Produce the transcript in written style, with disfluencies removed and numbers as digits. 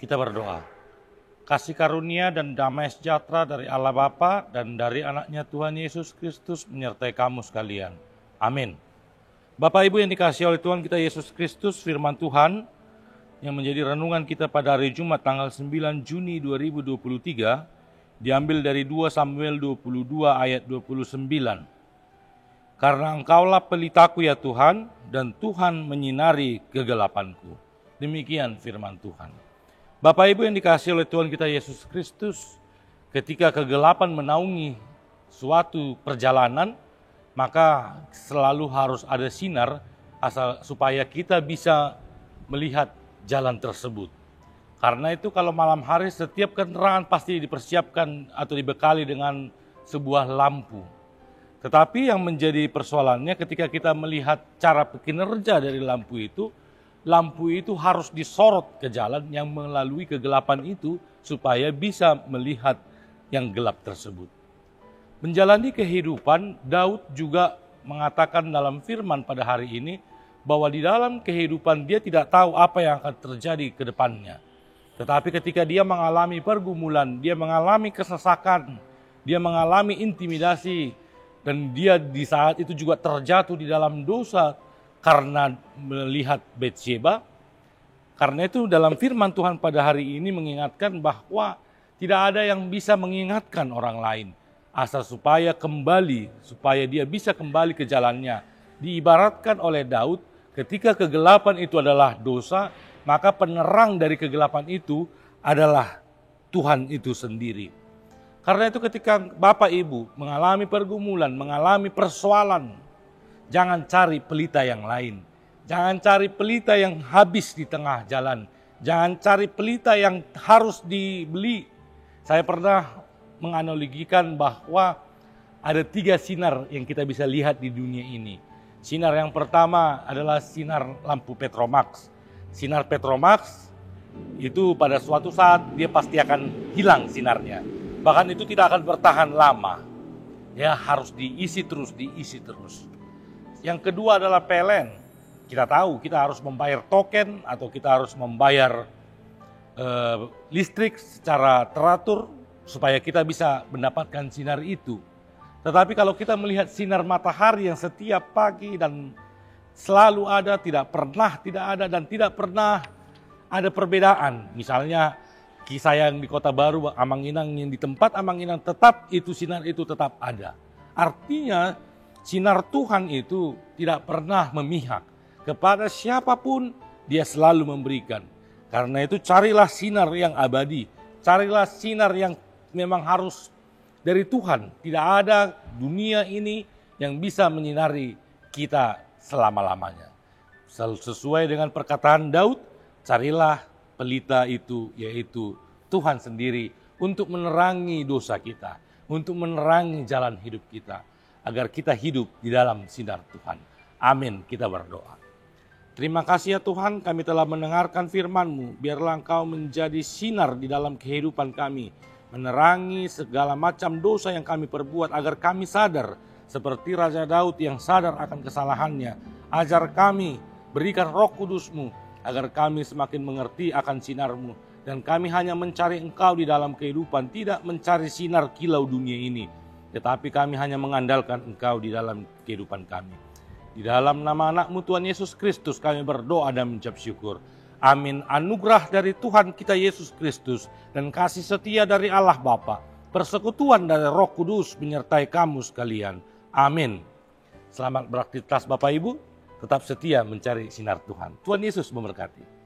Kita berdoa. Kasih karunia dan damai sejahtera dari Allah Bapa dan dari anaknya Tuhan Yesus Kristus menyertai kamu sekalian. Amin. Bapak Ibu yang dikasihi oleh Tuhan kita Yesus Kristus, firman Tuhan yang menjadi renungan kita pada hari Jumat tanggal 9 Juni 2023 diambil dari 2 Samuel 22 ayat 29. Karena Engkaulah pelitaku ya Tuhan, dan Tuhan menyinari kegelapanku. Demikian firman Tuhan. Bapak Ibu yang dikasihi oleh Tuhan kita Yesus Kristus, ketika kegelapan menaungi suatu perjalanan, maka selalu harus ada sinar supaya kita bisa melihat jalan tersebut. Karena itu kalau malam hari setiap kendaraan pasti dipersiapkan atau dibekali dengan sebuah lampu. Tetapi yang menjadi persoalannya ketika kita melihat cara kinerja dari lampu itu harus disorot ke jalan yang melalui kegelapan itu supaya bisa melihat yang gelap tersebut. Menjalani kehidupan, Daud juga mengatakan dalam firman pada hari ini bahwa di dalam kehidupan dia tidak tahu apa yang akan terjadi ke depannya. Tetapi ketika dia mengalami pergumulan, dia mengalami kesesakan, dia mengalami intimidasi, dan dia di saat itu juga terjatuh di dalam dosa karena melihat Batsheba. Karena itu dalam firman Tuhan pada hari ini mengingatkan bahwa tidak ada yang bisa mengingatkan orang lain. Asal supaya dia bisa kembali ke jalannya. Diibaratkan oleh Daud, ketika kegelapan itu adalah dosa, maka penerang dari kegelapan itu adalah Tuhan itu sendiri. Karena itu ketika Bapak Ibu mengalami pergumulan, mengalami persoalan, jangan cari pelita yang lain. Jangan cari pelita yang habis di tengah jalan. Jangan cari pelita yang harus dibeli. Saya pernah menganalogikan bahwa ada 3 sinar yang kita bisa lihat di dunia ini. Sinar yang pertama adalah sinar lampu Petromax. Sinar Petromax itu pada suatu saat dia pasti akan hilang sinarnya. Bahkan itu tidak akan bertahan lama. Ya harus diisi terus. Yang kedua adalah PLN. Kita tahu kita harus membayar token atau kita harus membayar listrik secara teratur supaya kita bisa mendapatkan sinar itu. Tetapi kalau kita melihat sinar matahari yang setiap pagi dan selalu ada, tidak pernah tidak ada dan tidak pernah ada perbedaan. Misalnya kisah yang di Kota Baru, Amang-Inang, yang di tempat Amang-Inang tetap itu sinar itu tetap ada. Artinya sinar Tuhan itu tidak pernah memihak. Kepada siapapun dia selalu memberikan. Karena itu carilah sinar yang abadi. Carilah sinar yang memang harus dari Tuhan. Tidak ada dunia ini yang bisa menyinari kita selama-lamanya. Sesuai dengan perkataan Daud, carilah pelita itu, yaitu Tuhan sendiri, untuk menerangi dosa kita, untuk menerangi jalan hidup kita, agar kita hidup di dalam sinar Tuhan. Amin, kita berdoa. Terima kasih ya Tuhan, kami telah mendengarkan firman-Mu. Biarlah Engkau menjadi sinar di dalam kehidupan kami, menerangi segala macam dosa yang kami perbuat, agar kami sadar seperti Raja Daud yang sadar akan kesalahannya. Ajar kami, berikan Roh Kudus-Mu, agar kami semakin mengerti akan sinar-Mu, dan kami hanya mencari Engkau di dalam kehidupan, tidak mencari sinar kilau dunia ini, tetapi kami hanya mengandalkan Engkau di dalam kehidupan kami. Di dalam nama anak-Mu Tuhan Yesus Kristus kami berdoa dan mengucap syukur. Amin. Anugerah dari Tuhan kita Yesus Kristus dan kasih setia dari Allah Bapa, persekutuan dari Roh Kudus menyertai kamu sekalian. Amin. Selamat beraktivitas Bapak Ibu, tetap setia mencari sinar Tuhan. Tuhan Yesus memberkati.